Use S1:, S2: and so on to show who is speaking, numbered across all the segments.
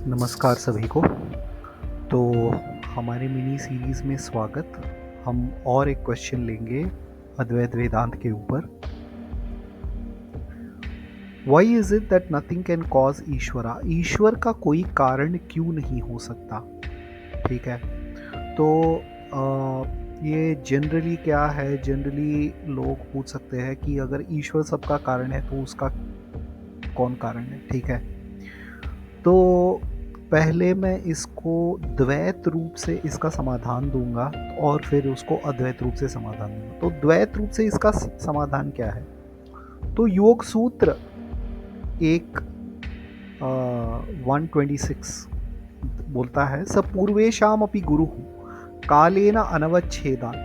S1: नमस्कार सभी को। तो हमारे मिनी सीरीज़ में स्वागत। हम और एक क्वेश्चन लेंगे अद्वैत वेदांत के ऊपर। Why is it that nothing can cause Ishvara? ईश्वर का कोई कारण क्यों नहीं हो सकता? ठीक है। तो ये जनरली क्या है, जनरली लोग पूछ सकते हैं कि अगर ईश्वर सबका कारण है तो उसका कौन कारण है? ठीक है। तो पहले मैं इसको द्वैत रूप से इसका समाधान दूंगा और फिर उसको अद्वैत रूप से समाधान दूंगा। तो द्वैत रूप से इसका समाधान क्या है? तो योग सूत्र एक 126 बोलता है, स पूर्वेशाम अपि गुरु कालेन अनवच्छेदात्।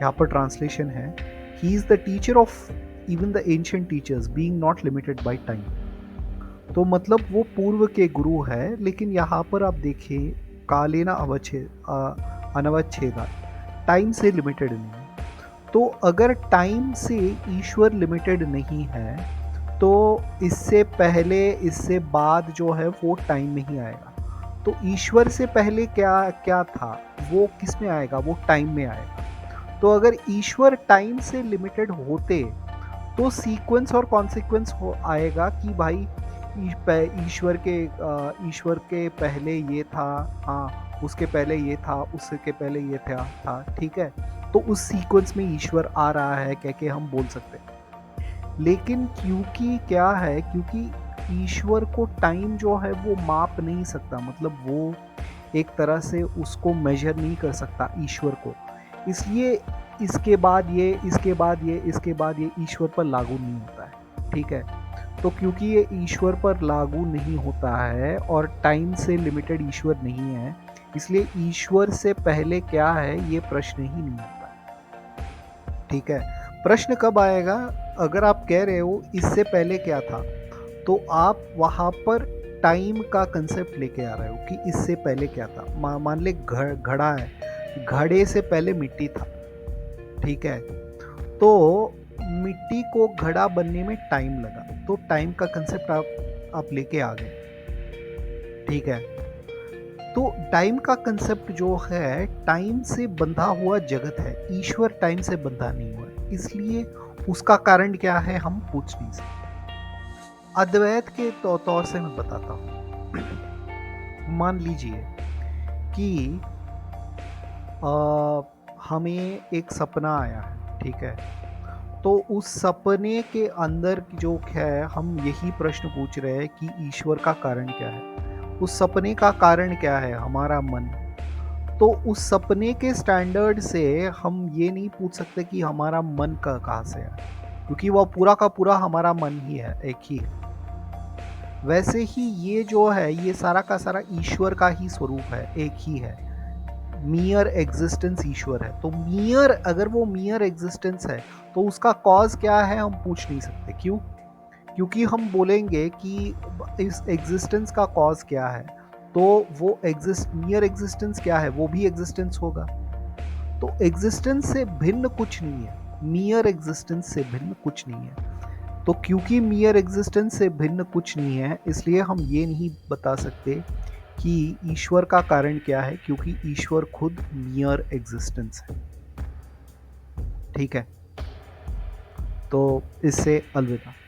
S1: यहाँ पर ट्रांसलेशन है, he is the teacher of even the ancient teachers being not limited by time. तो मतलब वो पूर्व के गुरु है, लेकिन यहाँ पर आप देखिए कालेना अनवच्छेदा, टाइम से लिमिटेड नहीं है। तो अगर टाइम से ईश्वर लिमिटेड नहीं है तो इससे पहले इससे बाद जो है वो टाइम में ही आएगा। तो ईश्वर से पहले क्या क्या था, वो किस में आएगा? वो टाइम में आएगा। तो अगर ईश्वर टाइम से लिमिटेड होते तो सीक्वेंस और कॉन्सिक्वेंस हो आएगा कि भाई ईश्वर के पहले ये था, हाँ उसके पहले ये था, उसके पहले ये था, ठीक है। तो उस सीक्वेंस में ईश्वर आ रहा है कह के हम बोल सकते हैं। लेकिन क्योंकि क्या है, क्योंकि ईश्वर को टाइम जो है वो माप नहीं सकता, मतलब वो एक तरह से उसको मेजर नहीं कर सकता ईश्वर को, इसलिए इसके बाद ये, इसके बाद ये, इसके बाद ये ईश्वर पर लागू नहीं होता है। ठीक है। तो क्योंकि ये ईश्वर पर लागू नहीं होता है और टाइम से लिमिटेड ईश्वर नहीं है, इसलिए ईश्वर से पहले क्या है ये प्रश्न ही नहीं होता है। ठीक है। प्रश्न कब आएगा? अगर आप कह रहे हो इससे पहले क्या था, तो आप वहां पर टाइम का कंसेप्ट लेके आ रहे हो कि इससे पहले क्या था। मान ले घड़ा है, घड़े से पहले मिट्टी था। ठीक है। तो मिट्टी को घड़ा बनने में टाइम लगा, तो टाइम का कंसेप्ट आप लेके आ गए। ठीक है। तो टाइम का कंसेप्ट जो है, टाइम से बंधा हुआ जगत है, ईश्वर टाइम से बंधा नहीं हुआ है, इसलिए उसका कारण क्या है हम पूछ नहीं सकते। अद्वैत के तौर से मैं बताता हूँ। मान लीजिए कि हमें एक सपना आया है, ठीक है। तो उस सपने के अंदर जो है, हम यही प्रश्न पूछ रहे हैं कि ईश्वर का कारण क्या है। उस सपने का कारण क्या है? हमारा मन। तो उस सपने के स्टैंडर्ड से हम ये नहीं पूछ सकते कि हमारा मन का कहाँ से है, क्योंकि वह पूरा का पूरा हमारा मन ही है, एक ही है। वैसे ही ये जो है, ये सारा का सारा ईश्वर का ही स्वरूप है, एक ही है। मियर एग्जिस्टेंस ईश्वर है। तो मियर, अगर वो मियर एग्जिस्टेंस है तो उसका कॉज क्या है हम पूछ नहीं सकते। क्यों? क्योंकि हम बोलेंगे कि इस एग्जिस्टेंस का कॉज क्या है, तो वो मियर एग्जिस्टेंस क्या है, वो भी एग्जिस्टेंस होगा। तो एग्जिस्टेंस से भिन्न कुछ नहीं है, मियर एग्जिस्टेंस से भिन्न कुछ नहीं है। तो क्योंकि मियर एग्जिस्टेंस से भिन्न कुछ नहीं है, इसलिए हम ये नहीं बता सकते कि ईश्वर का कारण क्या है, क्योंकि ईश्वर खुद मियर एग्जिस्टेंस है। ठीक है। तो इससे अलविदा।